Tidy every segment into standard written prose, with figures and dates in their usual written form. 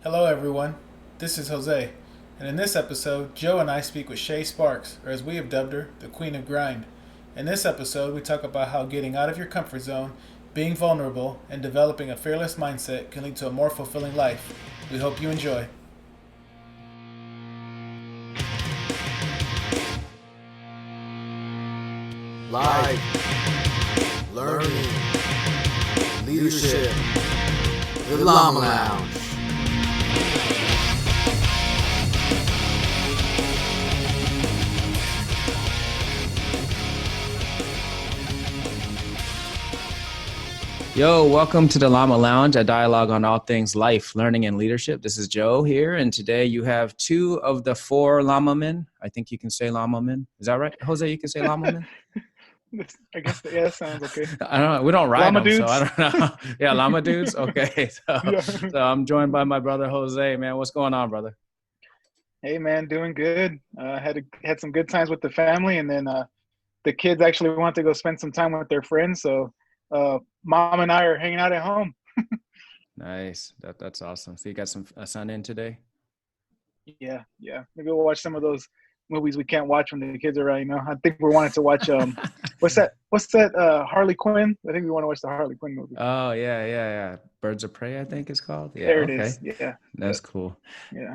Hello, everyone. This is Jose, and in this episode, Joe and I speak with Shā Sparks, or as we have dubbed her, the Queen of Grind. In this episode, we talk about how getting out of your comfort zone, being vulnerable, and developing a fearless mindset can lead to a more fulfilling life. We hope you enjoy. Life, learning, leadership, the Llama Lounge. Yo, welcome to the Llama Lounge, a dialogue on all things life, learning, and leadership. This is Joe here, and today you have two of the four Llama men. I think you can say Llama men. Is that right, Jose? You can say Llama men? I guess, yeah, that sounds okay. I don't know. We don't ride Llama them, dudes? so I don't know. Yeah, Llama dudes? Okay. So I'm joined by my brother, Jose. Man, what's going on, brother? Hey, man, doing good. Had some good times with the family, and then the kids actually want to go spend some time with their friends, so Mom and I are hanging out at home. Nice. That's awesome. So you got a son in today? Yeah. Maybe we'll watch some of those movies we can't watch when the kids are around. I think we wanted to watch what's that Harley Quinn? I think we want to watch the Harley Quinn movie. Oh yeah. Birds of Prey, I think it's called. Yeah, there it is. Yeah, that's cool.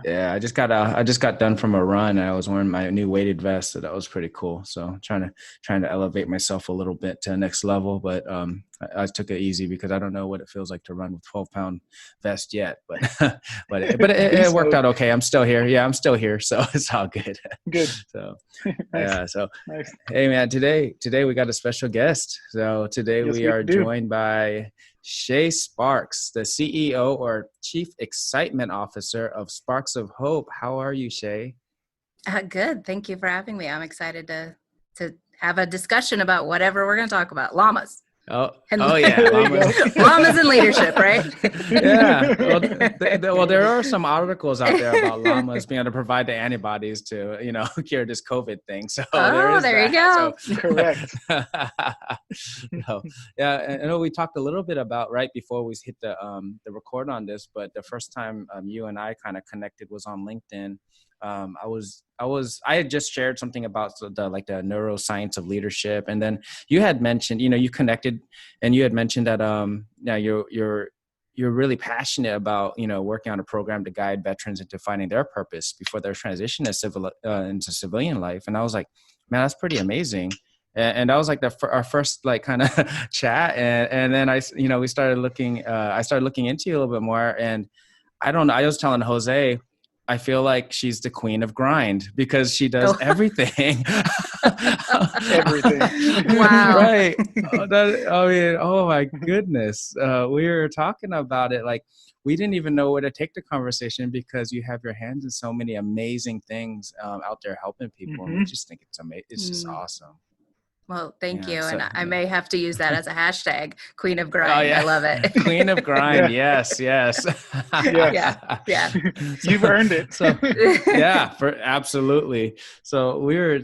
Yeah, I just got done from a run. I was wearing my new weighted vest, so that was pretty cool. So trying to elevate myself a little bit to the next level, but I took it easy because I don't know what it feels like to run with 12-pound vest yet, but it worked out okay. I'm still here. Yeah, I'm still here, so it's all good. Good. So nice. yeah, so nice. Hey man, today we got a special guest. So today we are joined by Shā Sparks, the CEO or Chief Excitement Officer of Sparks of Hope. How are you, Shā? Good. Thank you for having me. I'm excited to have a discussion about whatever we're going to talk about. Llamas. Yeah, llamas. Llamas and leadership, right? Yeah. Well, there are some articles out there about llamas being able to provide the antibodies to, cure this COVID thing. So there you go. So, correct. Yeah, I know we talked a little bit about right before we hit the record on this, but the first time you and I kind of connected was on LinkedIn. I had just shared something about the neuroscience of leadership, and then you had mentioned, you connected, and you had mentioned that now you're really passionate about working on a program to guide veterans into finding their purpose before their transition into civilian life, and I was like, man, that's pretty amazing. And that was like our first kind of chat, and then we started looking. I started looking into you a little bit more, and I don't know. I was telling Jose, I feel like she's the queen of grind because she does everything. Everything. Wow. Right. Oh my goodness. We were talking about it. Like, we didn't even know where to take the conversation because you have your hands in so many amazing things out there helping people. Mm-hmm. And we just think it's amazing. It's just awesome. Well, thank you. And I may have to use that as a hashtag, Queen of Grind. Oh, yeah. I love it. Queen of Grind. Yes. Yeah. You've earned it. So yeah, absolutely. So we're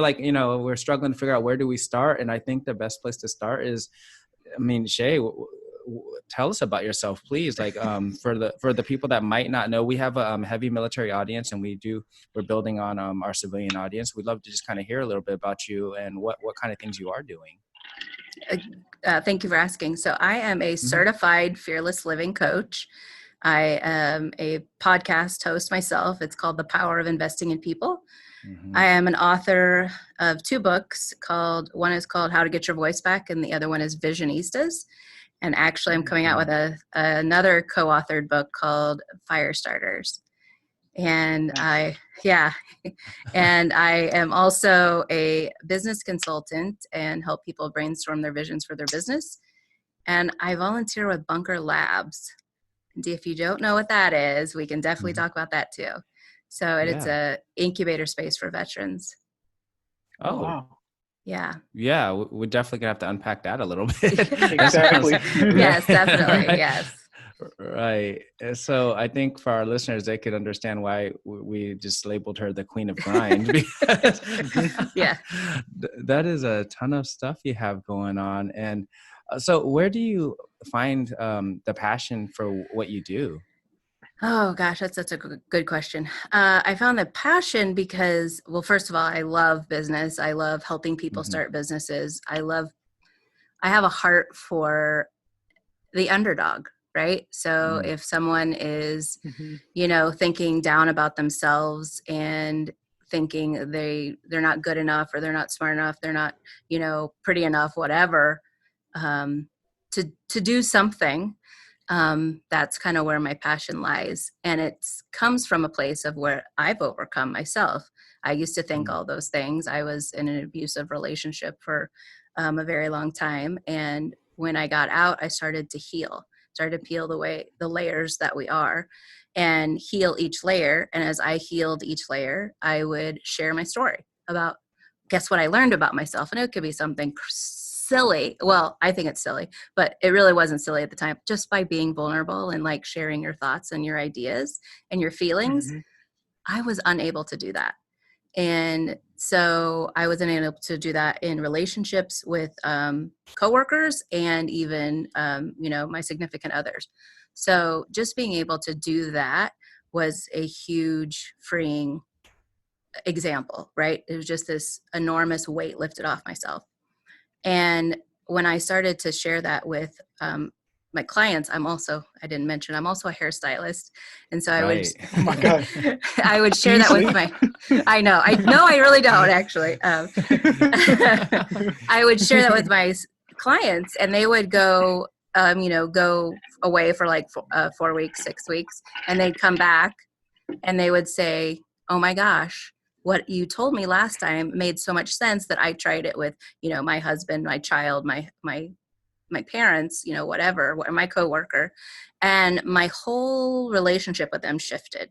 like, we're struggling to figure out where do we start. And I think the best place to start is, Shā, tell us about yourself, please. Like, for the people that might not know, we have a heavy military audience, and we're building on our civilian audience. We'd love to just kind of hear a little bit about you and what kind of things you are doing. Thank you for asking. So I am a certified fearless living coach. I am a podcast host myself. It's called The Power of Investing in People. Mm-hmm. I am an author of two books. One is called How to Get Your Voice Back, and the other one is Visionistas. And actually, I'm coming out with another co-authored book called Fire Starters. And I am also a business consultant and help people brainstorm their visions for their business. And I volunteer with Bunker Labs. And if you don't know what that is, we can definitely talk about that too. So it's a incubator space for veterans. Oh, wow. Yeah. Yeah, we're definitely gonna have to unpack that a little bit. Exactly. Yes, definitely. Right? Yes. Right. So I think for our listeners, they could understand why we just labeled her the Queen of Grind. Because Yeah. That is a ton of stuff you have going on. And so where do you find the passion for what you do? Oh gosh, that's such a good question. I found the passion because, well, first of all, I love business. I love helping people Hmm. start businesses. I have a heart for the underdog, right? So Mm. if someone is, Mhm. thinking down about themselves and thinking they're not good enough, or they're not smart enough, they're not, pretty enough, whatever, um, to do something, that's kind of where my passion lies. And it comes from a place of where I've overcome myself. I used to think Mm. all those things. I was in an abusive relationship for a very long time. And when I got out, I started to peel the layers that we are, and heal each layer. And as I healed each layer, I would share my story about, guess what I learned about myself. And it could be something silly. Well, I think it's silly, but it really wasn't silly at the time. Just by being vulnerable and like sharing your thoughts and your ideas and your feelings, Mhm. I was unable to do that. And so I wasn't able to do that in relationships with coworkers, and even, my significant others. So just being able to do that was a huge freeing example, right? It was just this enormous weight lifted off myself. And when I started to share that with my clients, I didn't mention, I'm also a hairstylist. And so I would, Right. Oh my God. I would Do share you that with sleep? I know, I really don't actually. I would share that with my clients, and they would go away for like 4 weeks, 6 weeks, and they'd come back and they would say, "Oh my gosh, what you told me last time made so much sense that I tried it with, my husband, my child, my parents, whatever, my coworker, and my whole relationship with them shifted."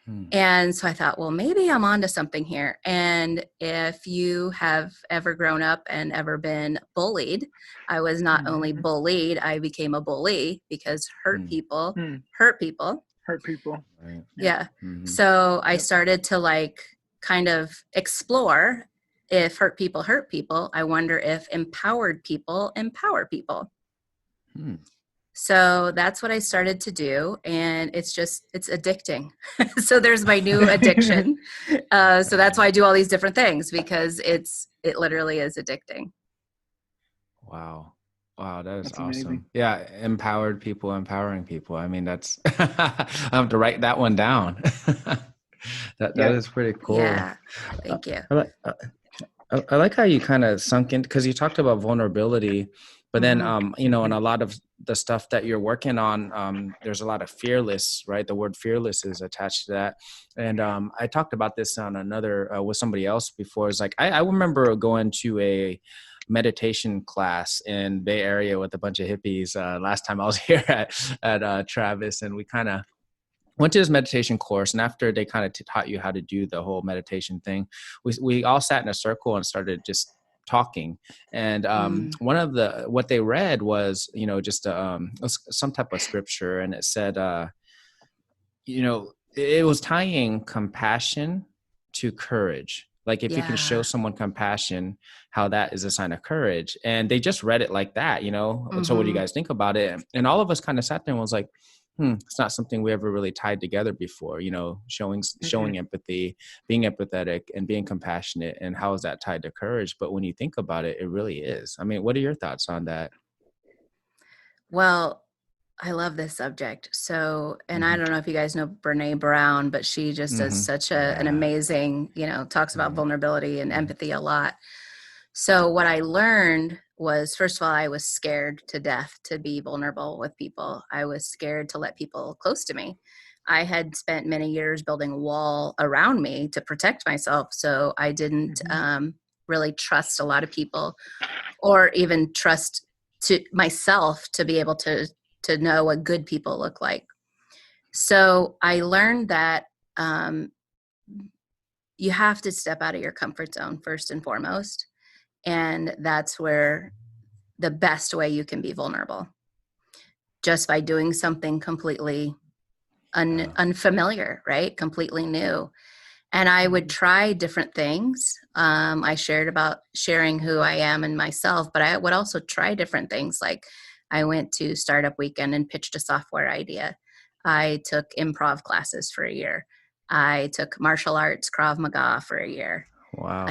Hmm. And so I thought, well, maybe I'm onto something here. And if you have ever grown up and ever been bullied, I was not only Mhm. bullied, I became a bully, because hurt Hmm. people Mm. hurt people. Hurt people. Right. Yep. Yeah. Hmm. So I Yep. started to like kind of explore, if hurt people, I wonder if empowered people empower people. Hmm. So that's what I started to do. And it's addicting. So there's my new addiction. So that's why I do all these different things, because it literally is addicting. Wow. Wow, that is That's amazing. awesome. Yeah, empowered people, empowering people. I mean, that's I have to write that one down. That Yeah. is pretty cool. Yeah. Thank you. I like I like how you kind of sunk in, because you talked about vulnerability, but then Mhm. in a Mhm. lot of the stuff that you're working on, there's a lot of fearless, right? The word fearless is attached to that. And I talked about this on another with somebody else before. It's like I remember going to a meditation class in Bay Area with a bunch of hippies last time I was here at Travis, and we kind of went to this meditation course. And after they kind of taught you how to do the whole meditation thing, we all sat in a circle and started just talking. And Mm. one of what they read was, just some type of scripture, and it said, it was tying compassion to courage. Like if you can show Yeah. someone compassion, how that is a sign of courage. And they just read it like that. So what do you Mhm. guys think about it? And all of us kind of sat there and was like, it's not something we ever really tied together before, Mhm. showing empathy, being empathetic, and being compassionate. And how is that tied to courage? But when you think about it, it really is. I mean, what are your thoughts on that? Well, I love this subject. So, and I Hmm. don't know if you guys know Brene Brown, but she just does Hmm. such an Yeah. amazing, talks about Right. vulnerability and Mhm. empathy a lot. So, what I learned was, first of all, I was scared to death to be vulnerable with people. I was scared to let people close to me. I had spent many years building a wall around me to protect myself. So, I didn't Mhm. really trust a lot of people, or even trust to myself to be able to know what good people look like. So I learned that um, you have to step out of your comfort zone first and foremost, and that's where the best way you can be vulnerable, just by doing something completely Yeah. unfamiliar, right? Completely new. And I would Mhm. try different things. I shared about sharing who I am and myself, but I would also try different things. Like I went to Startup Weekend and pitched a software idea. I took improv classes for a year. I took martial arts, Krav Maga for a year. Wow.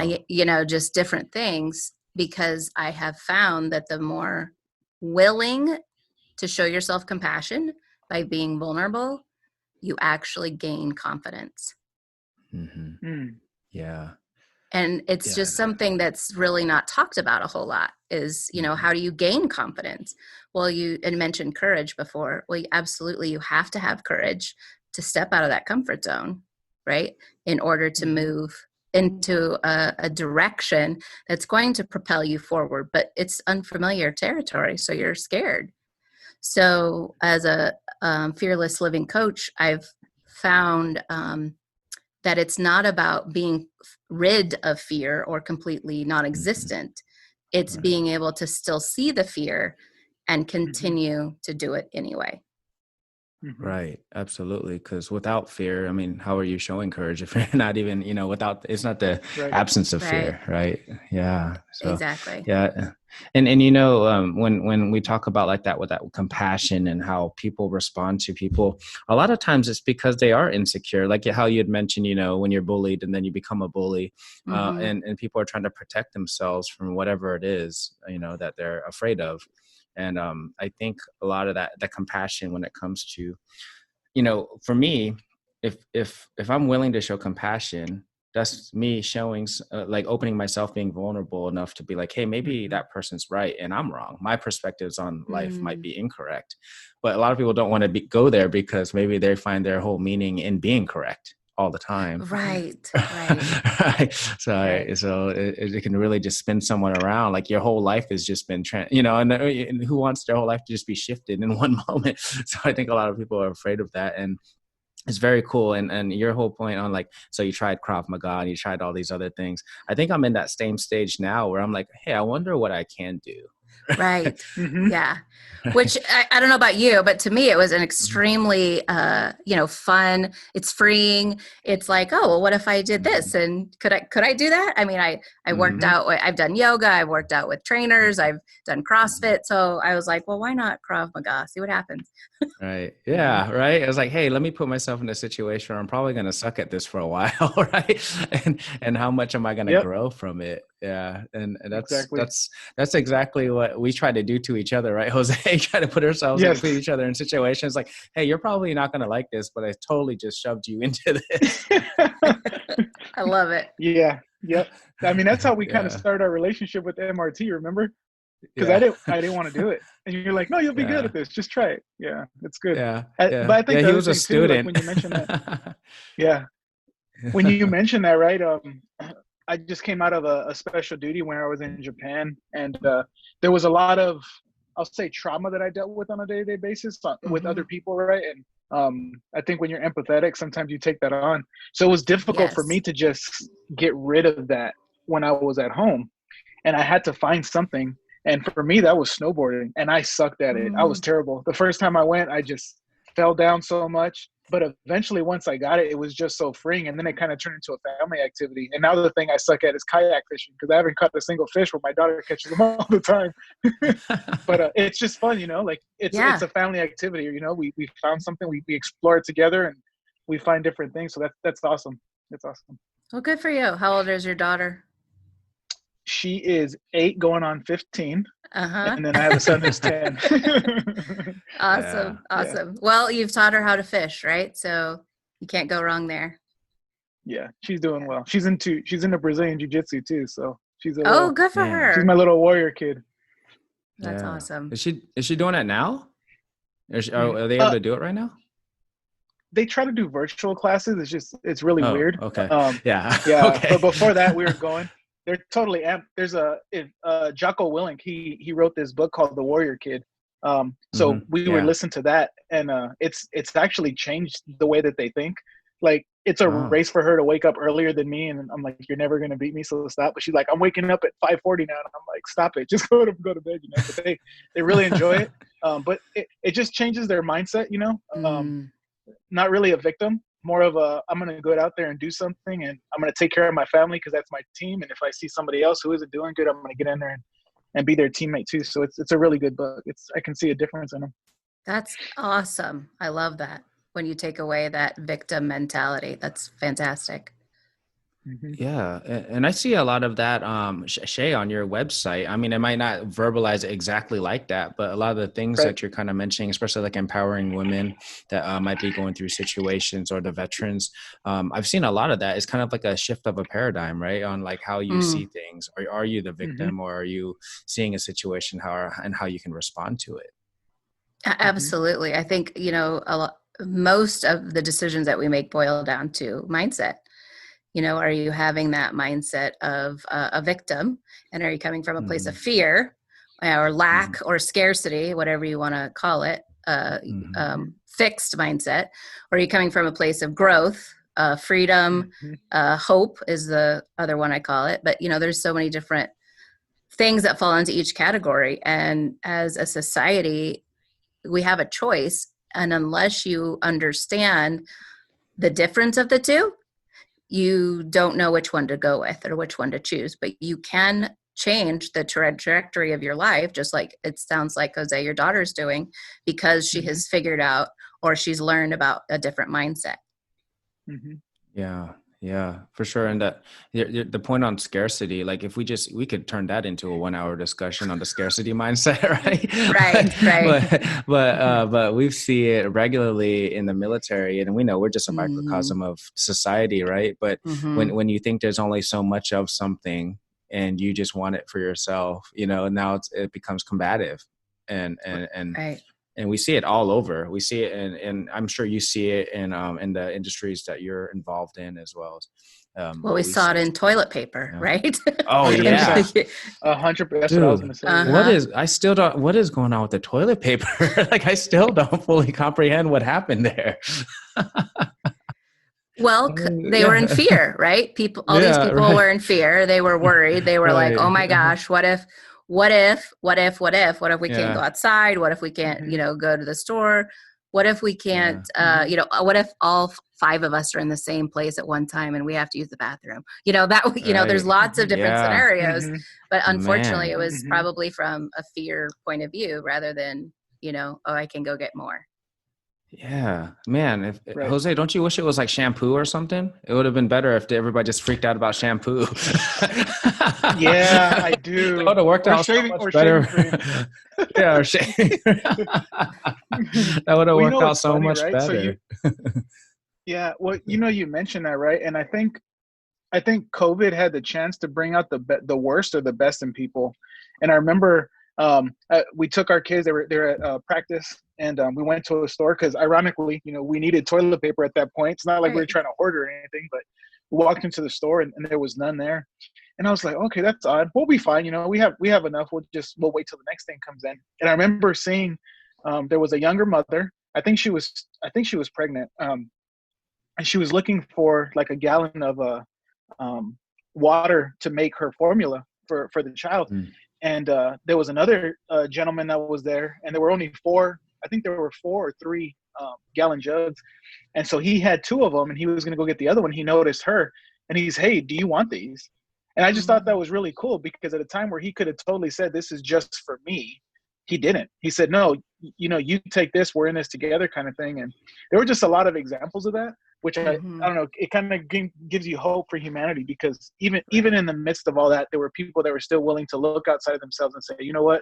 Just different things, because I have found that the more willing to show yourself compassion by being vulnerable, you actually gain confidence. Yeah. And it's just something that's really not talked about a whole lot is, how do you gain confidence? Well, you had mentioned courage before. Well, absolutely. You have to have courage to step out of that comfort zone, right? In order to move into a direction that's going to propel you forward, but it's unfamiliar territory. So you're scared. So as a fearless living coach, I've found that it's not about being rid of fear or completely non-existent. It's being able to still see the fear and continue to do it anyway. Right. Absolutely. Because without fear, I mean, how are you showing courage if you're not even, without, it's not the absence of fear. Right. Yeah. So, exactly. Yeah. And when we talk about like that, with that compassion and how people respond to people, a lot of times it's because they are insecure. Like how you had mentioned, when you're bullied and then you become a bully, and people are trying to protect themselves from whatever it is, that they're afraid of. And I think a lot of that compassion when it comes to, for me, if I'm willing to show compassion, that's me showing like opening myself, being vulnerable enough to be like, hey, maybe that person's right and I'm wrong. My perspectives on life might be incorrect. But a lot of people don't want to go there because maybe they find their whole meaning in being correct all the time. Right. Right. So it can really just spin someone around. Like your whole life has just been, and who wants their whole life to just be shifted in one moment? So I think a lot of people are afraid of that. And it's very cool. And your whole point on like, so you tried Krav Maga and you tried all these other things. I think I'm in that same stage now where I'm like, hey, I wonder what I can do. Right. Yeah. Which I don't know about you, but to me, it was an extremely, fun. It's freeing. It's like, oh, well, what if I did this? And could I do that? I mean, I worked out. I've done yoga. I've worked out with trainers. I've done CrossFit. So I was like, well, why not Krav Maga? See what happens. Right. Yeah. Right. I was like, hey, let me put myself in a situation where I'm probably going to suck at this for a while. Right. And how much am I going to grow from it? Yeah. And that's exactly what we try to do to each other. Right. Jose, try to put ourselves between each other in situations like, hey, you're probably not going to like this, but I totally just shoved you into this. I love it. Yeah. Yep. I mean, that's how we kind of started our relationship with MRT. Remember? Because I didn't want to do it, and you're like, no, you'll be good at this. Just try it. Yeah, it's good. Yeah. But I think he was a student. Too, like when you mentioned that, when you mentioned that, right? I just came out of a special duty when I was in Japan, and there was a lot of, I'll say, trauma that I dealt with on a day-to-day basis with other people, right? And I think when you're empathetic, sometimes you take that on. So it was difficult for me to just get rid of that when I was at home, and I had to find something. And for me, that was snowboarding, and I sucked at it. I was terrible. The first time I went, I just fell down so much. But eventually, once I got it, it was just so freeing. And then it kind of turned into a family activity. And now the thing I suck at is kayak fishing, because I haven't caught a single fish where my daughter catches them all the time. But it's just fun, like it's a family activity. We found something, we explore it together, and we find different things. So that's awesome. That's awesome. Well, good for you. How old is your daughter? She is 8 going on 15. And then I have a son who's 10. Awesome. Yeah. Well, you've taught her how to fish, right? So you can't go wrong there. Yeah, she's doing well. She's into Brazilian jiu-jitsu too. So she's good for her. She's my little warrior kid. That's awesome. Is she doing it now? Are they able to do it right now? They try to do virtual classes. It's really weird. Okay. Yeah. Okay. But before that, we were going. They're totally amped. There's Jocko Willink. He wrote this book called The Warrior Kid. So we would listen to that, and it's actually changed the way that they think. Like it's a race for her to wake up earlier than me, and I'm like, you're never gonna beat me, so stop. But she's like, I'm waking up at 5:40 now, and I'm like, stop it, just go to bed, But they really enjoy it. But it just changes their mindset, Not really a victim. More of I'm going to go out there and do something, and I'm going to take care of my family because that's my team. And if I see somebody else who isn't doing good, I'm going to get in there and be their teammate too. So it's a really good book. I can see a difference in them. That's awesome. I love that. when you take away that victim mentality. That's fantastic. Yeah, and I see a lot of that, Shay, on your website. I mean, it might not verbalize it exactly like that, but a lot of the things Right. that you're kind of mentioning, especially like empowering women that might be going through situations, or the veterans, I've seen a lot of that. It's kind of like a shift of a paradigm, right? On like how you see things. Are you the victim, or are you seeing a situation and how you can respond to it? Absolutely. I think, most of the decisions that we make boil down to mindset. Are you having that mindset of a victim, and are you coming from a place of fear or lack or scarcity, whatever you want to call it, fixed mindset, or are you coming from a place of growth, freedom, hope is the other one I call it. But, there's so many different things that fall into each category. And as a society, we have a choice. And unless you understand the difference of the two, you don't know which one to go with or which one to choose. But you can change the trajectory of your life, just like it sounds like, Jose, your daughter's doing, because she has figured out, or she's learned about a different mindset. Yeah, for sure. And the point on scarcity, like if we could turn that into a 1 hour discussion on the scarcity mindset, right? Right. But we see it regularly in the military, and we know we're just a microcosm of society, right? But when you think there's only so much of something and you just want it for yourself, now it becomes combative, and right. And we see it all over. We see it, and I'm sure you see it in the industries that you're involved in as well. Well, we saw it in toilet paper, right? Oh yeah, 100%. That's dude, what I was going to say. I still don't. What is going on with the toilet paper? Like I still don't fully comprehend what happened there. Well, they were in fear, right? These people were in fear. They were worried. They were like, "Oh my gosh, what if we can't go outside? What if we can't, go to the store? What if we can't, what if all 5 of us are in the same place at one time and we have to use the bathroom? There's lots of different scenarios, but unfortunately it was probably from a fear point of view rather than, I can go get more. Yeah, man. Jose, don't you wish it was like shampoo or something? It would have been better if everybody just freaked out about shampoo. Yeah, I do. That would have worked out so much better. Yeah, that would have worked out so much better. Yeah, well, you mentioned that, right? And I think COVID had the chance to bring out the worst or the best in people. And I remember we took our kids; they were at practice, and we went to a store because, ironically, we needed toilet paper at that point. It's not like we were trying to hoard or anything, but we walked into the store and there was none there. And I was like, okay, that's odd. We'll be fine. We have enough. We'll wait till the next thing comes in. And I remember seeing there was a younger mother. I think she was pregnant. And she was looking for like a gallon of water to make her formula for the child. And there was another gentleman that was there, and there were only 4. I think there were 4 or 3 gallon jugs. And so he had 2 of them, and he was going to go get the other one. He noticed her, and he's, "Hey, do you want these?" And I just thought that was really cool, because at a time where he could have totally said, "This is just for me," he didn't. He said, "No, you take this, we're in this together," kind of thing. And there were just a lot of examples of that, which I don't know, it kind of gives you hope for humanity, because even in the midst of all that, there were people that were still willing to look outside of themselves and say, "You know what?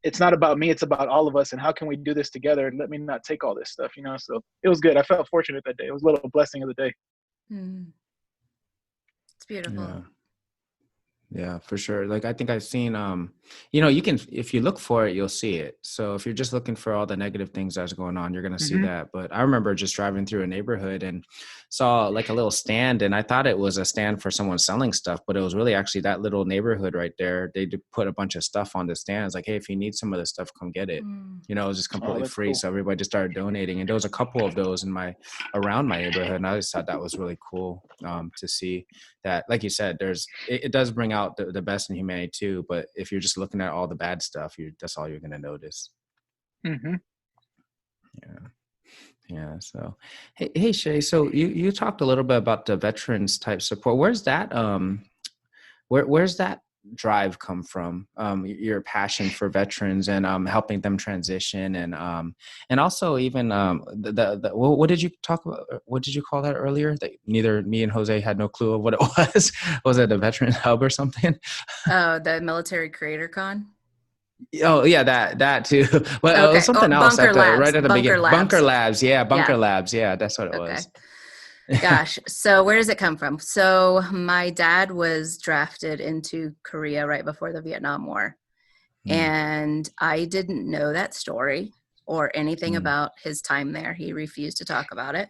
It's not about me, it's about all of us, and how can we do this together, and let me not take all this stuff," So it was good. I felt fortunate that day. It was a little blessing of the day. It's beautiful. Yeah, for sure. Like I think I've seen, you can, if you look for it, you'll see it. So if you're just looking for all the negative things that's going on, you're going to see that. But I remember just driving through a neighborhood and saw like a little stand, and I thought it was a stand for someone selling stuff, but it was really actually that little neighborhood right there. They put a bunch of stuff on the stands. Like, hey, if you need some of this stuff, come get it. It was just completely free. Cool. So everybody just started donating, and there was a couple of those around my neighborhood. And I just thought that was really cool to see that, like you said, it does bring out the best in humanity too. But if you're just looking at all the bad stuff, that's all you're going to notice. Yeah. So, hey, Shay. So you talked a little bit about the veterans type support. Where's that? Where's that drive come from? Your passion for veterans and helping them transition, and also even what did you talk about? What did you call that earlier? That neither me and Jose had no clue of what it was. Was it a veteran hub or something? Oh, the Military Creator Con. Oh yeah, that too. Well, it was Okay. Oh, something else Bunker Labs. right at the Bunker beginning. Bunker Labs. Labs, yeah, Yeah. Bunker Labs, yeah, that's what it Okay. was. Gosh. So where does it come from? So my dad was drafted into Korea right before the Vietnam War. And I didn't know that story or anything about his time there. He refused to talk about it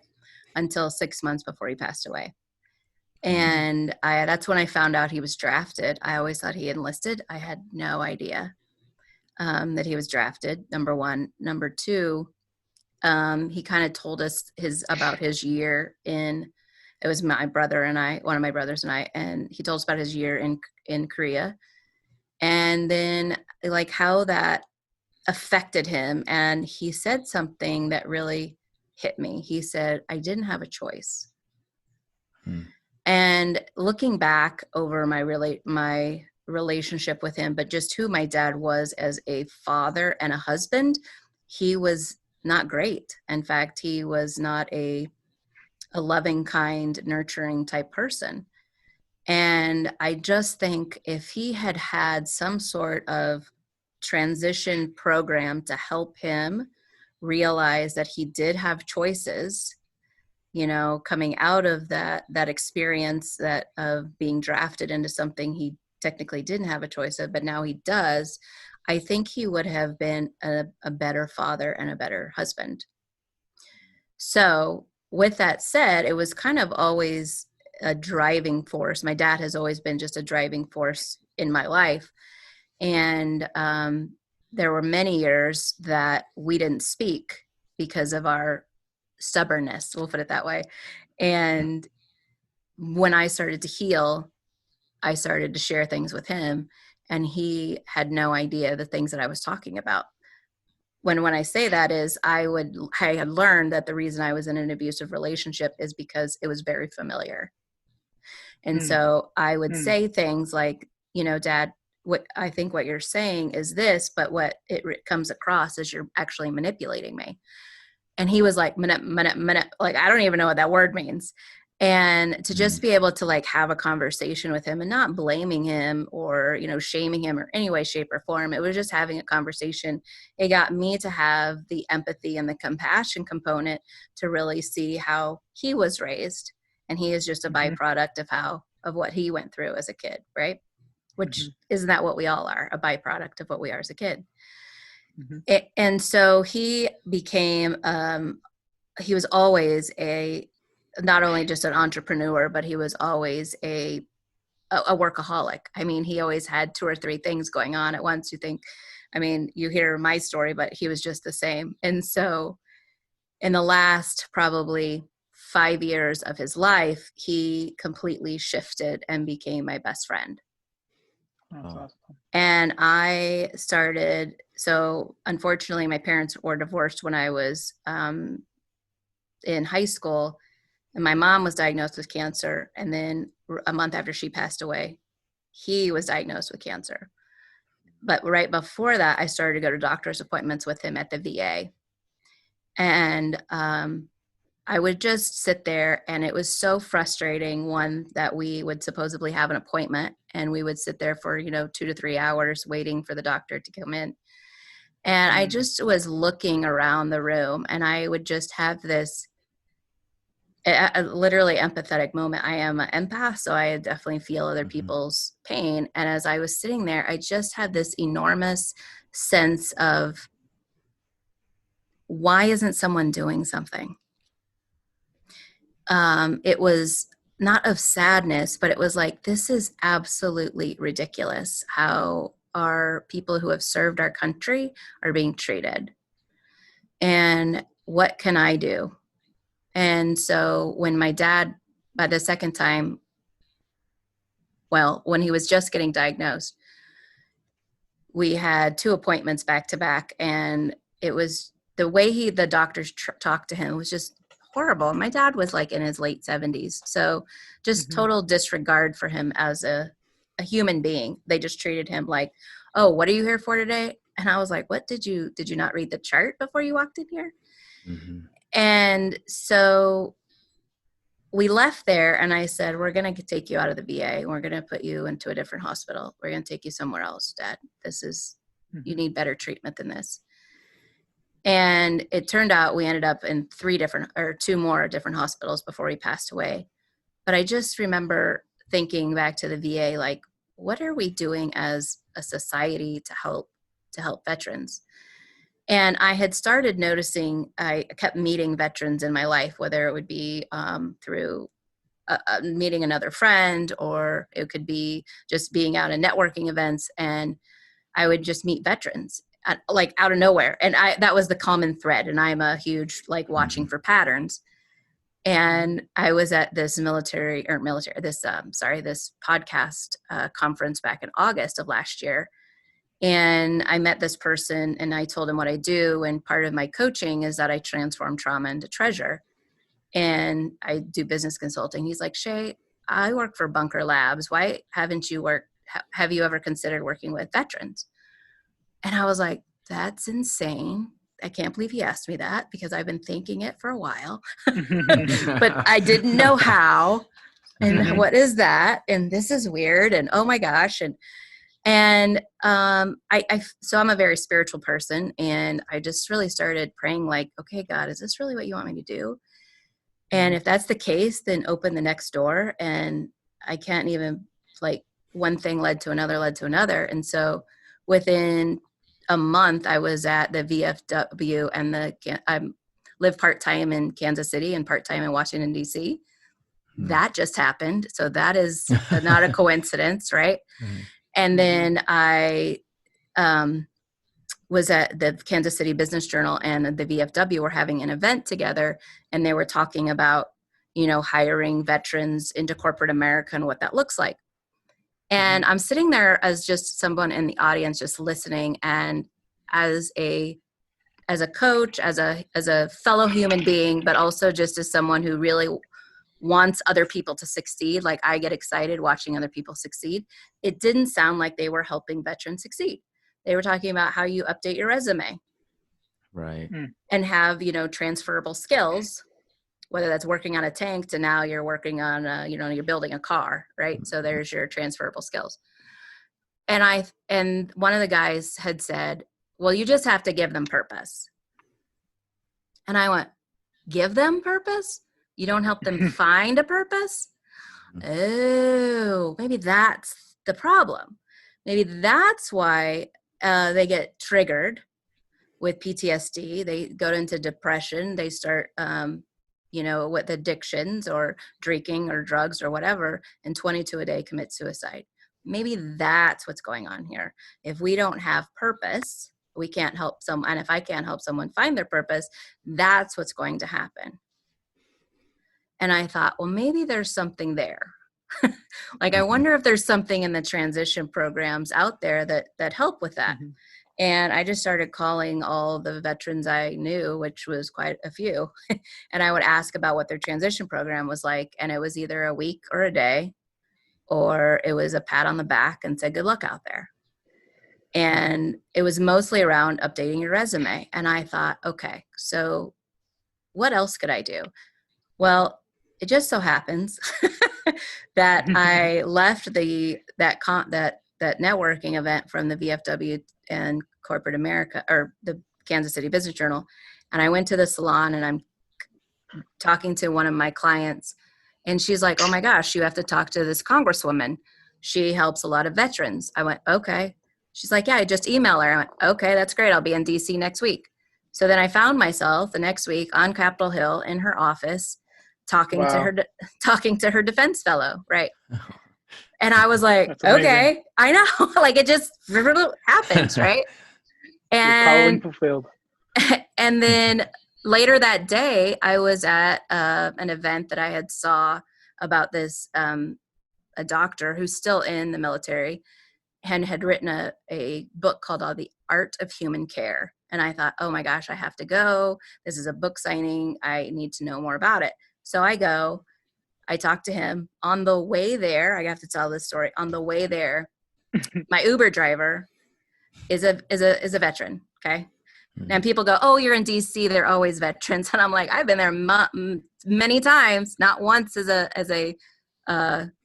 until 6 months before he passed away. And that's when I found out he was drafted. I always thought he enlisted. I had no idea that he was drafted, number one. Number two, he kind of told us about his year it was my brother and I, one of my brothers and I, and he told us about his year in Korea. And then like how that affected him. And he said something that really hit me. He said, I didn't have a choice. And looking back over my relationship with him, but just who my dad was as a father and a husband, he was not great. In fact, he was not a loving, kind, nurturing type person. And I just think if he had had some sort of transition program to help him realize that he did have choices, coming out of that experience of being drafted into something he technically didn't have a choice of, but now he does, I think he would have been a better father and a better husband. So with that said, it was kind of always a driving force. My dad has always been just a driving force in my life. And there were many years that we didn't speak because of our stubbornness, we'll put it that way. And when I started to heal, I started to share things with him, and he had no idea the things that I was talking about. When I say that is I had learned that the reason I was in an abusive relationship is because it was very familiar. And so I would say things like, Dad, I think what you're saying is this, but what it comes across is you're actually manipulating me. And he was like, like, I don't even know what that word means. And to just be able to like have a conversation with him and not blaming him or, shaming him or any way, shape or form. It was just having a conversation. It got me to have the empathy and the compassion component to really see how he was raised. And he is just a byproduct of what he went through as a kid, right? Which isn't that what we all are, a byproduct of what we are as a kid. And so he became, he was always not only just an entrepreneur, but he was always a workaholic. I mean, he always had 2 or 3 things going on at once. You hear my story, but he was just the same. And so in the last probably 5 years of his life, he completely shifted and became my best friend. That's awesome. And so unfortunately my parents were divorced when I was in high school, and my mom was diagnosed with cancer. And then a month after she passed away, he was diagnosed with cancer. But right before that, I started to go to doctor's appointments with him at the VA. And I would just sit there, and it was so frustrating, one, that we would supposedly have an appointment, and we would sit there for, 2 to 3 hours waiting for the doctor to come in. And I just was looking around the room, and I would just have this literally empathetic moment. I am an empath, so I definitely feel other people's pain. And as I was sitting there, I just had this enormous sense of, why isn't someone doing something? It was not of sadness, but it was like, this is absolutely ridiculous how our people who have served our country are being treated. And what can I do? And so when my dad, by the second time, when he was just getting diagnosed, we had 2 appointments back to back, and it was the way the doctors talked to him was just horrible. My dad was like in his late 70s. So just total disregard for him as a a human being. They just treated him like, oh, what are you here for today? And I was like, what did you not read the chart before you walked in here? Mm-hmm. And so we left there, and I said, we're going to take you out of the VA. We're going to put you into a different hospital. We're going to take you somewhere else, Dad. You need better treatment than this. And it turned out we ended up in 2 more different hospitals before he passed away. But I just remember thinking back to the VA, like, what are we doing as a society to help veterans? And I had started noticing, I kept meeting veterans in my life, whether it would be through meeting another friend, or it could be just being out at networking events. And I would just meet veterans like out of nowhere. And that was the common thread. And I'm a huge, like, watching for patterns. And I was at this this podcast conference back in August of last year. And I met this person, and I told him what I do. And part of my coaching is that I transform trauma into treasure. And I do business consulting. He's like, Shā, I work for Bunker Labs. Why haven't you have you ever considered working with veterans? And I was like, that's insane. I can't believe he asked me that, because I've been thinking it for a while, but I didn't know how, and what is that? And this is weird. And oh my gosh. And so I'm a very spiritual person, and I just really started praying, like, okay, God, is this really what you want me to do? And if that's the case, then open the next door. And I can't even, like, one thing led to another. And so within a month, I was at the VFW, and I live part-time in Kansas City and part-time in Washington, D.C. That just happened. So that is not a coincidence, right? And then I was at the Kansas City Business Journal, and the VFW were having an event together, and they were talking about, hiring veterans into corporate America and what that looks like. And I'm sitting there as just someone in the audience, just listening. And as a coach, as a fellow human being, but also just as someone who really wants other people to succeed. Like, I get excited watching other people succeed. It didn't sound like they were helping veterans succeed. They were talking about how you update your resume. Right. And have, transferable skills, whether that's working on a tank to now you're working on, you're building a car, right? So there's your transferable skills. And one of the guys had said, well, you just have to give them purpose. And I went, give them purpose? You don't help them find a purpose? Oh, maybe that's the problem. Maybe that's why they get triggered with PTSD. They go into depression. They start, with addictions or drinking or drugs or whatever, and 22 a day commit suicide. Maybe that's what's going on here. If we don't have purpose, we can't help someone. And if I can't help someone find their purpose, that's what's going to happen. And I thought, well, maybe there's something there. Like, I wonder if there's something in the transition programs out there that help with that. And I just started calling all the veterans I knew, which was quite a few. And I would ask about what their transition program was like. And it was either a week or a day, or it was a pat on the back and said, good luck out there. And it was mostly around updating your resume. And I thought, okay, so what else could I do? Well, it just so happens that I left that networking event from the VFW and corporate America, or the Kansas City Business Journal, and I went to the salon, and I'm talking to one of my clients, and she's like, oh my gosh, you have to talk to this congresswoman. She helps a lot of veterans. I went, okay. She's like, yeah, I just email her. I went, okay, that's great. I'll be in DC next week. So then I found myself the next week on Capitol Hill in her office, talking to her defense fellow. Right. And I was like, okay, I know, like, it just happens. Right. And fulfilled. And then later that day, I was at an event that I had saw about this, a doctor who's still in the military, and had written a book called The Art of Human Care. And I thought, oh my gosh, I have to go. This is a book signing. I need to know more about it. So I go. I talked to him on the way there. I have to tell this story. On the way there, my Uber driver is a veteran. Okay. And people go, oh, you're in DC. They're always veterans. And I'm like, I've been there many times, not once as a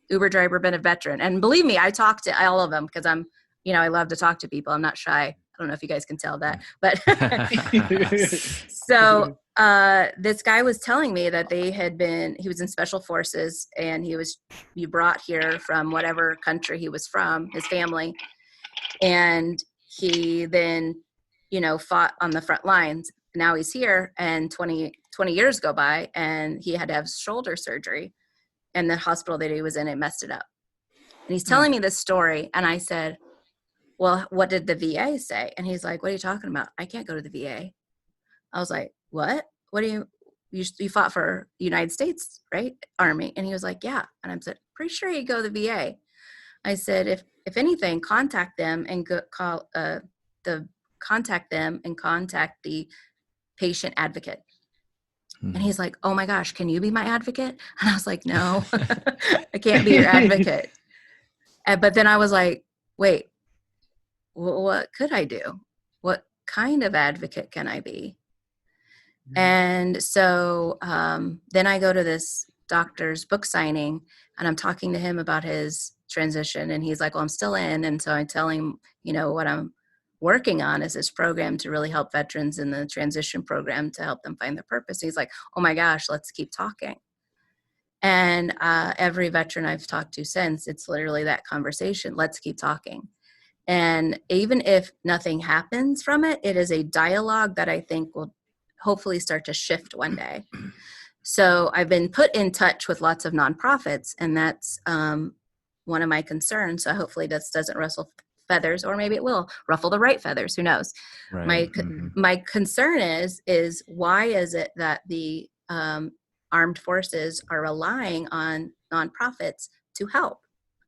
Uber driver been a veteran. And believe me, I talk to all of them because I love to talk to people. I'm not shy. I don't know if you guys can tell that, but so this guy was telling me that he was in special forces and he brought here from whatever country he was from, his family. And he then, fought on the front lines. Now he's here and 20 years go by and he had to have shoulder surgery, and the hospital that he was in, it messed it up. And he's telling me this story. And I said, well, what did the VA say? And he's like, what are you talking about? I can't go to the VA. I was like, what? What do you fought for the United States, right? Army. And he was like, yeah. And I said, pretty sure you go to the VA. I said, if anything, contact them and contact the patient advocate. And he's like, oh my gosh, can you be my advocate? And I was like, no, I can't be your advocate. But then I was like, wait, what could I do? What kind of advocate can I be? And so then I go to this doctor's book signing and I'm talking to him about his transition. And he's like, well, I'm still in. And so I tell him, what I'm working on is this program to really help veterans in the transition program to help them find their purpose. He's like, oh my gosh, let's keep talking. And every veteran I've talked to since, it's literally that conversation. Let's keep talking. And even if nothing happens from it, it is a dialogue that I think will hopefully start to shift one day. So I've been put in touch with lots of nonprofits, and that's one of my concerns. So hopefully this doesn't rustle feathers, or maybe it will ruffle the right feathers. Who knows? Right. My concern is why is it that the armed forces are relying on nonprofits to help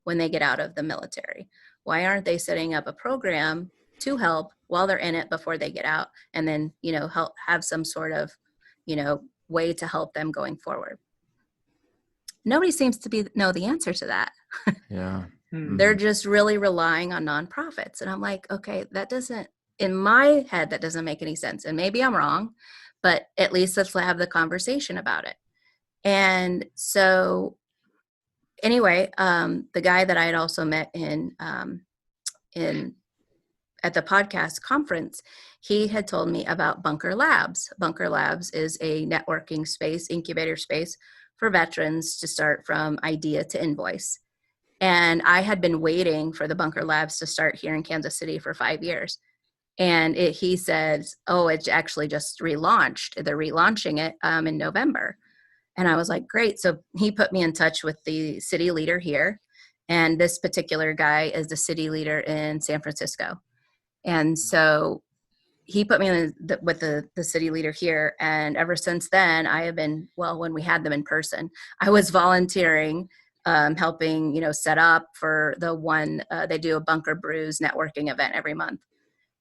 when they get out of the military? Why aren't they setting up a program to help while they're in it before they get out, and then help have some sort of way to help them going forward? Nobody seems to know the answer to that. Yeah. They're just really relying on nonprofits. And I'm like, okay, in my head, that doesn't make any sense. And maybe I'm wrong, but at least let's have the conversation about it. And so anyway, the guy that I had also met at the podcast conference, he had told me about Bunker Labs. Bunker Labs is a networking space, incubator space for veterans to start from idea to invoice. And I had been waiting for the Bunker Labs to start here in Kansas City for 5 years. And he says, oh, it's actually just relaunched. They're relaunching it in November. And I was like, great. So he put me in touch with the city leader here. And this particular guy is the city leader in San Francisco. And so he put me with the city leader here. And ever since then, I have been, when we had them in person, I was volunteering, helping, set up for the one, they do a Bunker Brews networking event every month.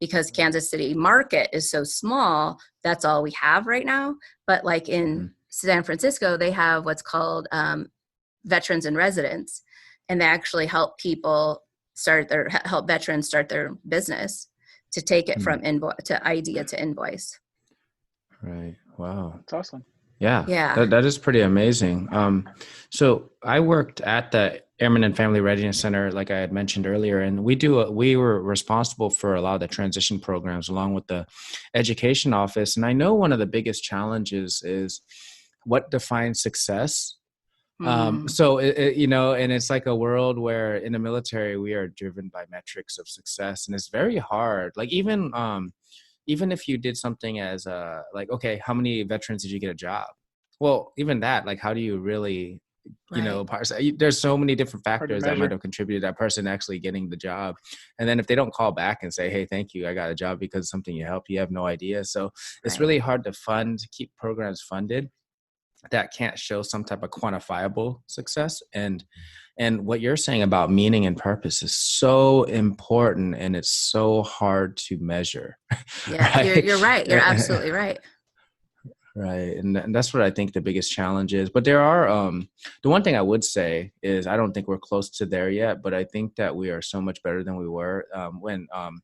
Because Kansas City market is so small, that's all we have right now. But like in San Francisco, they have what's called Veterans in Residence, and they actually help help veterans start their business to take it from to idea to invoice. Right. Wow. That's awesome. Yeah. That is pretty amazing. So I worked at the Airmen and Family Readiness Center, like I had mentioned earlier, and we were responsible for a lot of the transition programs along with the education office. And I know one of the biggest challenges is what defines success. So, and it's like a world where in the military, we are driven by metrics of success, and it's very hard. Like even if you did something as okay, how many veterans did you get a job? Well, even that, like, how do you really, there's so many different factors that might have contributed to that person actually getting the job. And then if they don't call back and say, hey, thank you, I got a job because of something you helped, you have no idea. So it's really hard to keep programs funded that can't show some type of quantifiable success. And what you're saying about meaning and purpose is so important, and it's so hard to measure. Yeah, right? You're right. You're absolutely right. Right. And that's what I think the biggest challenge is. But there are, the one thing I would say is I don't think we're close to there yet, but I think that we are so much better than we were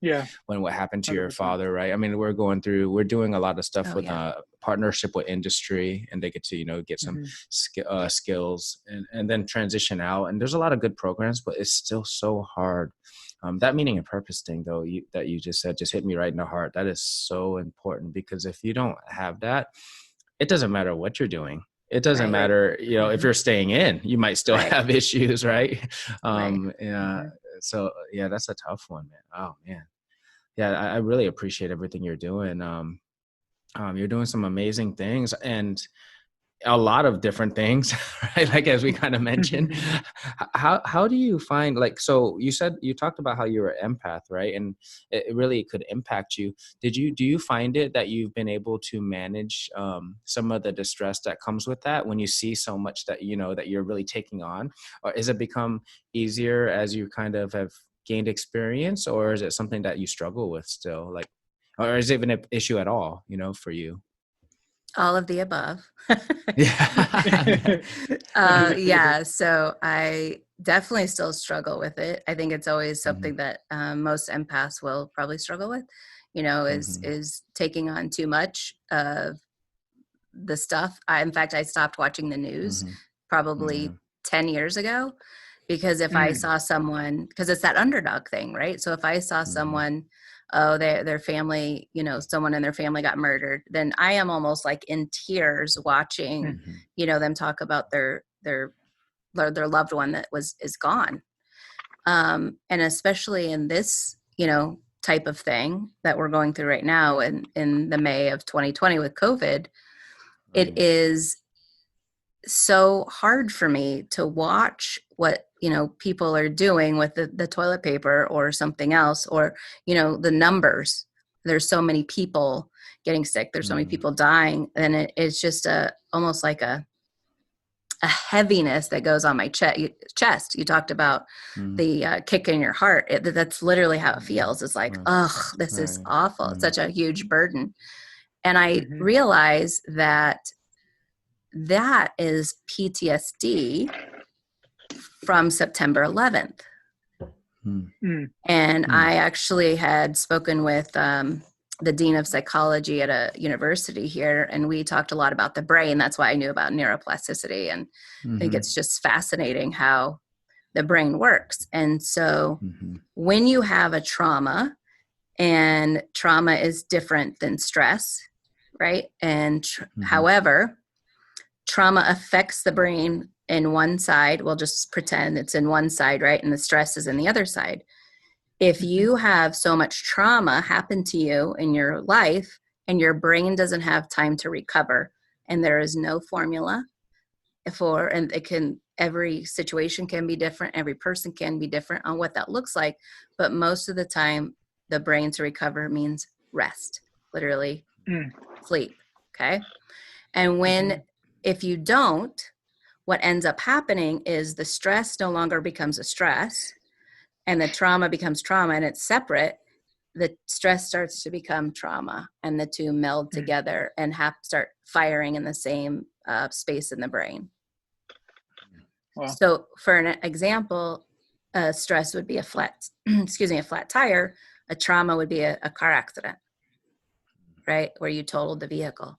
Yeah, when what happened to your 100%. father, right? I mean, we're doing a lot of stuff Oh with yeah. partnership with industry, and they get to, get some Hmm. skills and then transition out. And there's a lot of good programs, but it's still so hard. That meaning and purpose thing, though, that you just said, just hit me right in the heart. That is so important, because if you don't have that, it doesn't matter what you're doing. It doesn't Right. matter, if Hmm. you're staying in, you might still Right. have issues, right? Right. Yeah. Hmm. So yeah, that's a tough one, man. Oh man. Yeah, I really appreciate everything you're doing. You're doing some amazing things, and a lot of different things, right? Like, as we kind of mentioned, how do you find, like, so you said, you talked about how you're an empath, right? And it really could impact you. Do you find it that you've been able to manage some of the distress that comes with that when you see so much that, that you're really taking on? Or is it become easier as you kind of have gained experience, or is it something that you struggle with still? Like, or is it even an issue at all, for you? All of the above. Yeah. Yeah, so I definitely still struggle with it. I think it's always Mhm. something that most empaths will probably struggle with, you know, is Mhm. is taking on too much of the stuff. In fact, I stopped watching the news Mhm. Yeah. probably 10 years ago, because if I Mm. saw someone, because it's that underdog thing, right? So if I saw Mhm. someone, oh, their family, someone in their family got murdered, then I am almost like in tears watching, Mm. Mhm. them talk about their loved one that is gone. And especially in this, type of thing that we're going through right now in the May of 2020 with COVID, it Right. is so hard for me to watch what people are doing with the toilet paper or something else, or the numbers. There's so many people getting sick, there's so many Mhm. people dying, and it's just almost like a heaviness that goes on my chest. You talked about Mhm. the kick in your heart. That's literally how it Mhm. feels. It's like, Right. ugh, this is Right. awful. It's Mhm. such a huge burden. And I Mhm. realize that is PTSD from September 11th. Mhm. Mm. And Mhm. I actually had spoken with the dean of psychology at a university here, and we talked a lot about the brain. That's why I knew about neuroplasticity. And I think Mhm. it's just fascinating how the brain works. And so Mhm. when you have a trauma, and trauma is different than stress, right? And Mhm. however, trauma affects the brain in one side. We'll just pretend it's in one side, right? And the stress is in the other side. If Mhm. you have so much trauma happen to you in your life and your brain doesn't have time to recover, and there is no formula and every situation can be different, every person can be different on what that looks like, but most of the time the brain to recover means rest, literally Mm. sleep. Okay. And Mhm. if you don't, what ends up happening is the stress no longer becomes a stress, and the trauma becomes trauma, and it's separate. The stress starts to become trauma, and the two meld Mm. together and start firing in the same space in the brain. Wow. So for an example, stress would be a flat, excuse me, a flat tire. A trauma would be a car accident, right? Where you totaled the vehicle.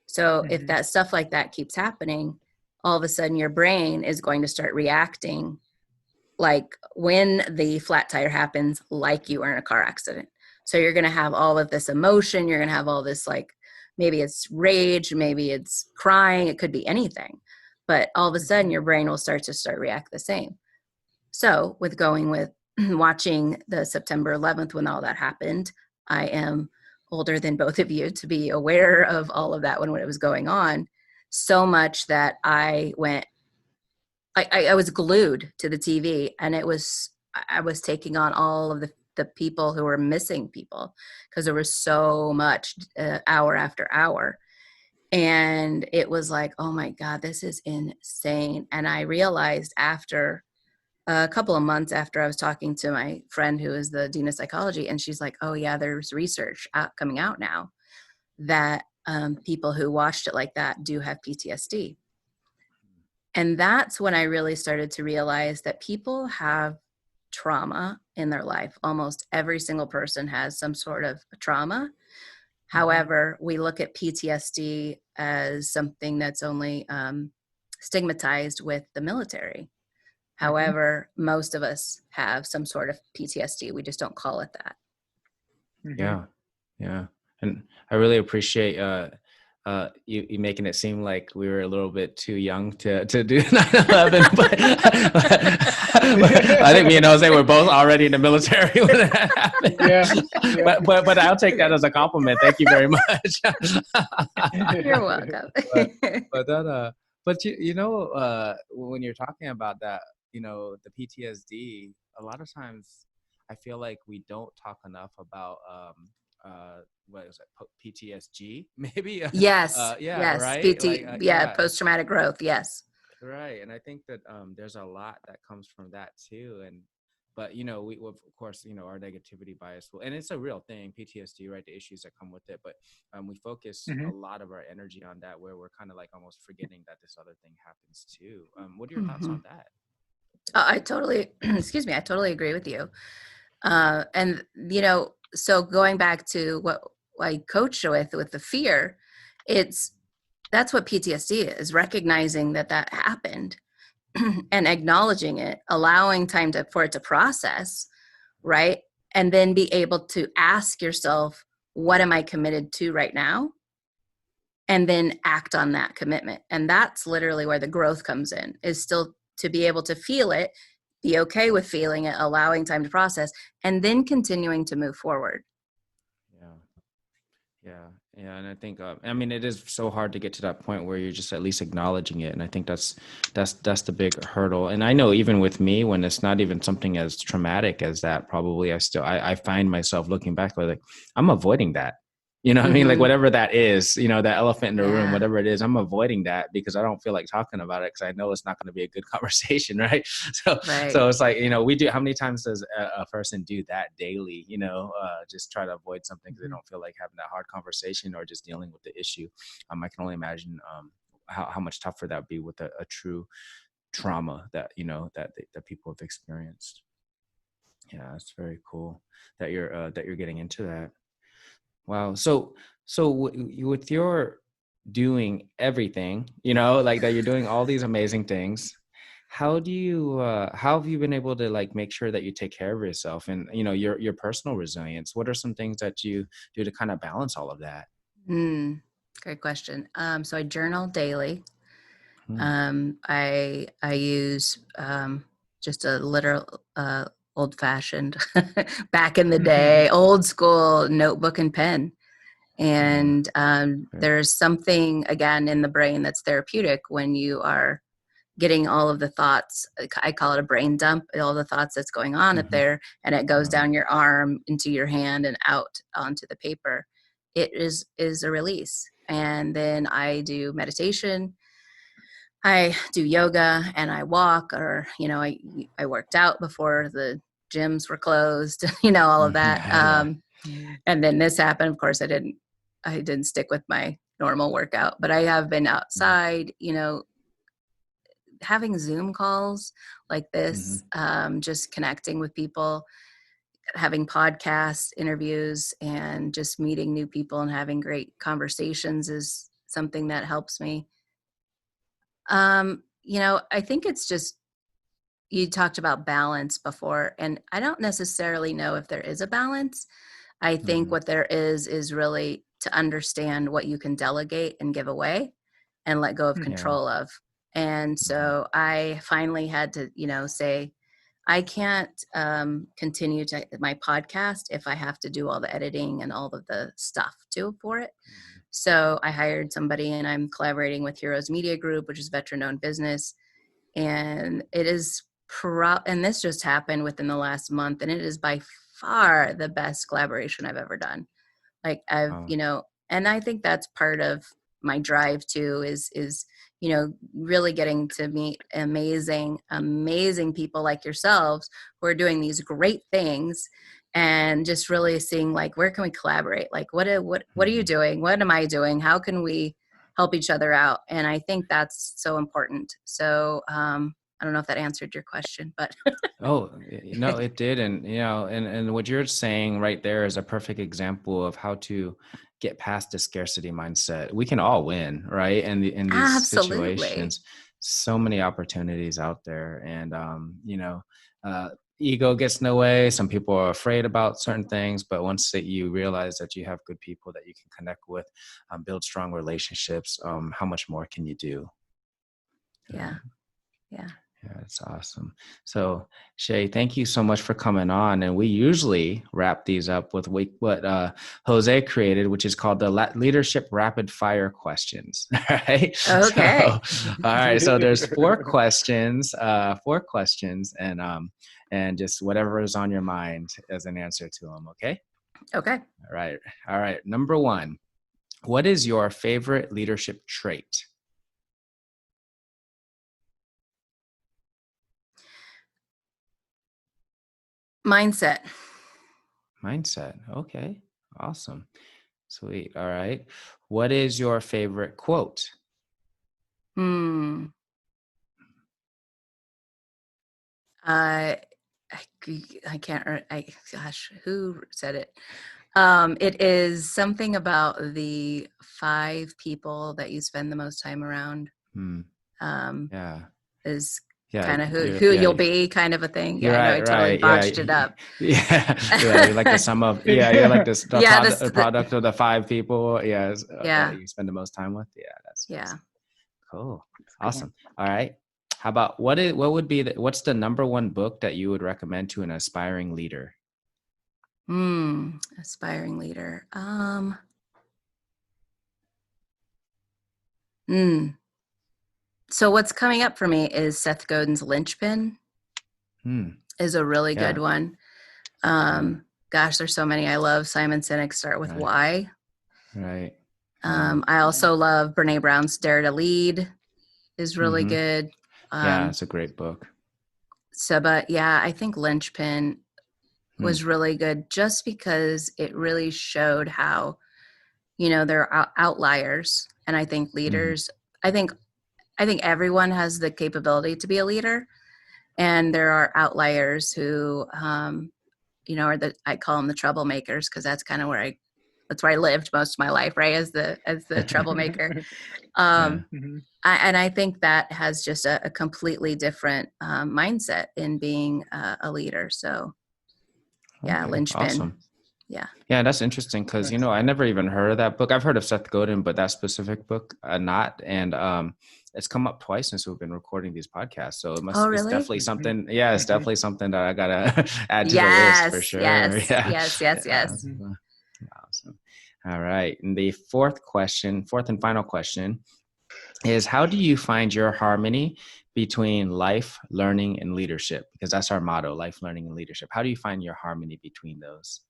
So if Mhm. that stuff like that keeps happening, all of a sudden your brain is going to start reacting like when the flat tire happens, like you were in a car accident. So you're going to have all of this emotion. You're going to have all this, like, maybe it's rage, maybe it's crying. It could be anything. But all of a sudden Mhm. your brain will start react the same. So with going with watching the September 11th when all that happened, I am older than both of you to be aware of all of that when it was going on, so much that I was glued to the TV, and I was taking on all of the people who were missing people, because there was so much hour after hour. And it was like, oh my God, this is insane. And I realized after a couple of months, after I was talking to my friend who is the dean of psychology, and she's like, oh yeah, there's research coming out now that people who watched it like that do have PTSD. And that's when I really started to realize that people have trauma in their life. Almost every single person has some sort of trauma. However, we look at PTSD as something that's only stigmatized with the military. However, most of us have some sort of PTSD. We just don't call it that. Yeah. And I really appreciate you making it seem like we were a little bit too young to do 9/11, but I think me and Jose were both already in the military when it happened. Yeah. But I'll take that as a compliment. Thank you very much. You're welcome. But when you're talking about that, the PTSD, a lot of times I feel like we don't talk enough about what is it, PTSD maybe. Yes. Yes, PT, like, post-traumatic growth. Yes. right. And I think that there's a lot that comes from that too. But we of course, our negativity bias and it's a real thing, PTSD, right? The issues that come with it, but we focus a lot of our energy on that, where we're kind of like almost forgetting that this other thing happens too. What are your thoughts on that? I totally, excuse me, I totally agree with you. And so going back to what I coach with the fear, that's what PTSD is, recognizing that happened and acknowledging it, allowing time for it to process, right? And then be able to ask yourself, what am I committed to right now? And then act on that commitment. And that's literally where the growth comes in, is still to be able to feel it, be okay with feeling it, allowing time to process, and then continuing to move forward. Yeah. And I think, it is so hard to get to that point where you're just at least acknowledging it. And I think that's the big hurdle. And I know even with me, when it's not even something as traumatic as that, probably I find myself looking back like I'm avoiding that. You know what I mean? Like whatever that is, that elephant in the room, whatever it is, I'm avoiding that because I don't feel like talking about it because I know it's not going to be a good conversation, right? So it's like, we do. How many times does a person do that daily? Just try to avoid something because they don't feel like having that hard conversation or just dealing with the issue. I can only imagine how much tougher that would be with a true trauma that that people have experienced. Yeah, it's very cool that you're getting into that. Wow. So with your doing everything, like that, you're doing all these amazing things. How do you, how have you been able to like make sure that you take care of yourself and, your personal resilience? What are some things that you do to kind of balance all of that? Great question. So I journal daily. I use just a literal old-fashioned back in the day, old school notebook and pen. And there's something, again, in the brain that's therapeutic when you are getting all of the thoughts. I call it a brain dump, all the thoughts that's going on up there, and it goes down your arm into your hand and out onto the paper. It is a release. And then I do meditation. I do yoga and I walk, or, I worked out before the gyms were closed, all of that. And then this happened. Of course, I didn't stick with my normal workout, but I have been outside, having Zoom calls like this, just connecting with people, having podcast interviews, and just meeting new people and having great conversations is something that helps me. I think it's just, you talked about balance before, and I don't necessarily know if there is a balance. I think what there is really to understand what you can delegate and give away and let go of control of. And so I finally had to, say, I can't continue my podcast if I have to do all the editing and all of the stuff for it. So I hired somebody, and I'm collaborating with Heroes Media Group, which is veteran-owned business. And it is and this just happened within the last month, and it is by far the best collaboration I've ever done. Like and I think that's part of my drive too, is really getting to meet amazing people like yourselves who are doing these great things and just really seeing like, where can we collaborate? Like, what are you doing? What am I doing? How can we help each other out? And I think that's so important. So, I don't know if that answered your question, but Oh, no, it did. And, and what you're saying right there is a perfect example of how to get past the scarcity mindset. We can all win, right? And in these absolutely. situations, so many opportunities out there. And, ego gets in the way. Some people are afraid about certain things, but once that you realize that you have good people that you can connect with, build strong relationships, how much more can you do? Yeah. Yeah. Yeah, that's awesome. So, Shay, thank you so much for coming on. And we usually wrap these up with what Jose created, which is called the Leadership Rapid Fire Questions. Right? Okay. So, all right. So there's four questions, and just whatever is on your mind as an answer to them. Okay. Okay. All right. All right. Number one, what is your favorite leadership trait? Mindset. Mindset. Okay. Awesome. Sweet. All right. What is your favorite quote? I can't. Gosh, who said it? It is something about the 5 people that you spend the most time around. Yeah. Is Yeah. kind of who you'll be, kind of a thing. Yeah, I know I totally botched it up. Yeah. Yeah. You're like the sum of, you're like this, the product of the 5 people. Yeah. That you spend the most time with. Yeah. That's cool. Awesome. All right. How about what's the number one book that you would recommend to an aspiring leader? Aspiring leader. So what's coming up for me is Seth Godin's Linchpin. Is a really good one. Gosh, there's so many I love. Simon Sinek, Start with Why. Right. I also love Brene Brown's Dare to Lead. Is really good. Yeah, it's a great book. So, but yeah, I think Linchpin was really good just because it really showed how, there are outliers. And I think leaders, I think everyone has the capability to be a leader. And there are outliers who, I call them the troublemakers, because that's kind of that's where I lived most of my life, right? As the troublemaker. I think that has just a completely different mindset in being a leader. So yeah, Okay, Linchpin. awesome. Yeah. Yeah, that's interesting because, I never even heard of that book. I've heard of Seth Godin, but that specific book, not. And it's come up twice since we've been recording these podcasts. So it's definitely something. Yeah, it's definitely something that I got to add to the list for sure. Yes. Awesome. All right. And the fourth and final question is, how do you find your harmony between life, learning, and leadership? Because that's our motto, life, learning, and leadership. How do you find your harmony between those?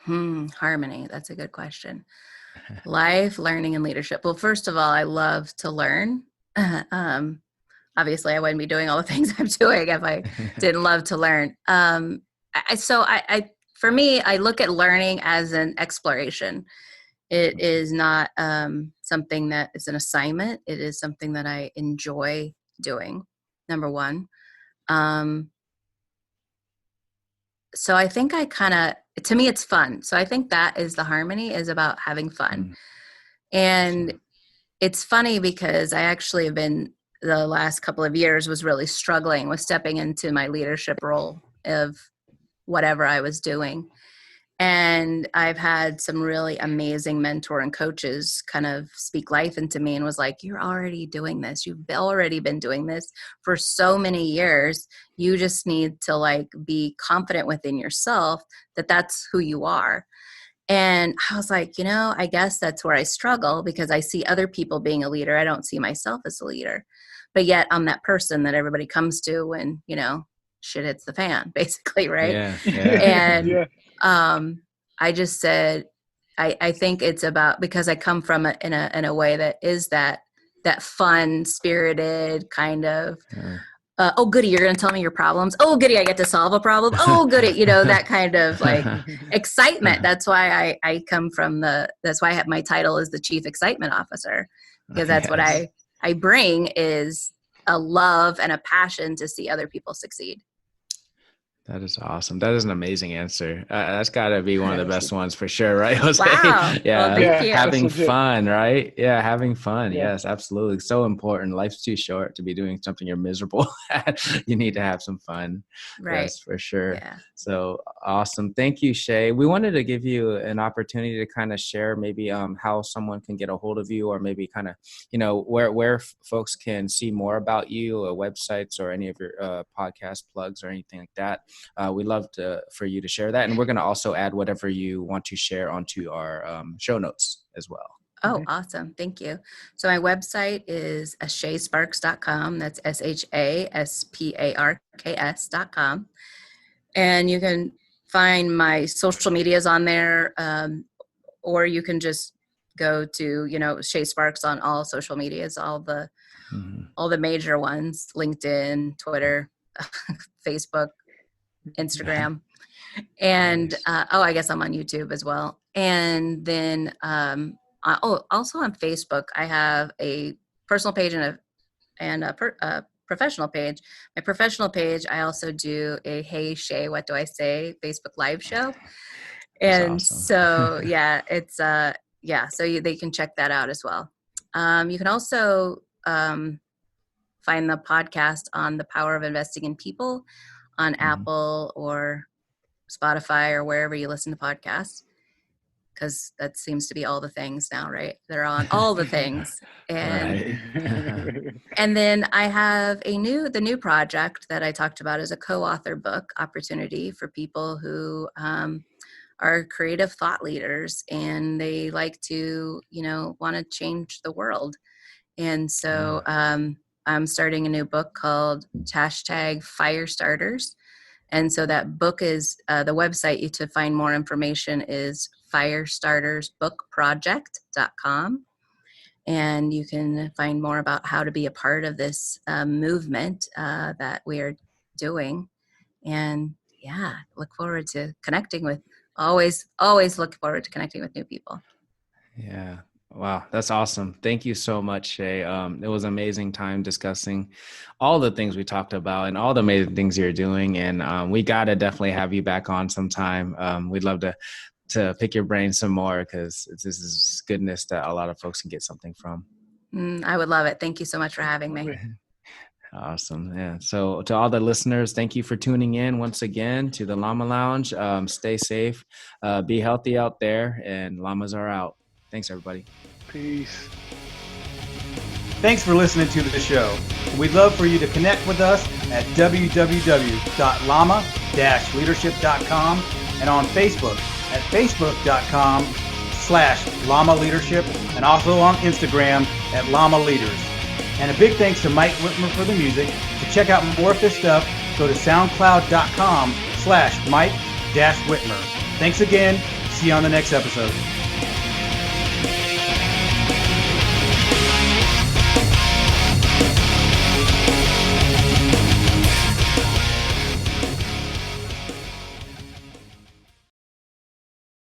Harmony. That's a good question. Life, learning, and leadership. Well, first of all, I love to learn. Obviously, I wouldn't be doing all the things I'm doing if I didn't love to learn. For me, I look at learning as an exploration. It is not something that is an assignment. It is something that I enjoy doing, number one. So I think to me, it's fun. So I think that is the harmony, is about having fun. And it's funny because I actually have been, the last couple of years, was really struggling with stepping into my leadership role of whatever I was doing. And I've had some really amazing mentor and coaches kind of speak life into me and was like, you're already doing this. You've already been doing this for so many years. You just need to be confident within yourself that that's who you are. And I was like, I guess that's where I struggle, because I see other people being a leader. I don't see myself as a leader, but yet I'm that person that everybody comes to when, shit hits the fan, basically. Right. And I just said, I think it's about, because I come from it in a way that is that fun spirited kind of oh goody, you're going to tell me your problems. Oh goody, I get to solve a problem. Oh goody, you know, that kind of like excitement. That's why I come from that's why I have my title as the Chief Excitement Officer, because that's what I bring is a love and a passion to see other people succeed. That is awesome. That is an amazing answer. That's got to be one of the best ones for sure, right, Jose? Wow. Yeah. Well, thank you. Having fun, right? Yeah, having fun. Yeah. Yes, absolutely. So important. Life's too short to be doing something you're miserable at. You need to have some fun. Right. Yes, for sure. Yeah. So awesome. Thank you, Shā. We wanted to give you an opportunity to kind of share maybe how someone can get a hold of you, or maybe kind of, you know, where folks can see more about you, or websites, or any of your podcast plugs or anything like that. We'd love for you to share that. And we're going to also add whatever you want to share onto our show notes as well. Oh, awesome. Thank you. So my website is shasparks.com. That's SHASPARKS.com. And you can find my social medias on there, or you can just go to, you know, Shā Sparks on all social medias, all the major ones, LinkedIn, Twitter, Facebook, Instagram, and I guess I'm on YouTube as well. And then also on Facebook, I have a personal page and a professional page. My professional page, I also do a Hey Shā, What Do I Say Facebook live show. And awesome. So yeah, it's so they can check that out as well. You can also find the podcast on The Power of Investing in People on Apple or Spotify or wherever you listen to podcasts, because that seems to be all the things now, right? They're on all the things. And and then I have the new project that I talked about is a co-author book opportunity for people who are creative thought leaders and they like to, you know, want to change the world. And so I'm starting a new book called #Firestarters. And so that book is, the website to find more information is firestartersbookproject.com. And you can find more about how to be a part of this movement that we are doing. And yeah, look forward to connecting with, always look forward to connecting with new people. Yeah. Wow, that's awesome. Thank you so much, Shā. It was an amazing time discussing all the things we talked about and all the amazing things you're doing. And we got to definitely have you back on sometime. We'd love to pick your brain some more, because this is goodness that a lot of folks can get something from. I would love it. Thank you so much for having me. Awesome. Yeah. So to all the listeners, thank you for tuning in once again to the Llama Lounge. Stay safe, be healthy out there, and llamas are out. Thanks, everybody. Peace. Thanks for listening to the show. We'd love for you to connect with us at www.llama-leadership.com and on Facebook at facebook.com/Llama Leadership, and also on Instagram at Llama Leaders. And a big thanks to Mike Whitmer for the music. To check out more of this stuff, go to soundcloud.com/Mike-Whitmer. Thanks again. See you on the next episode.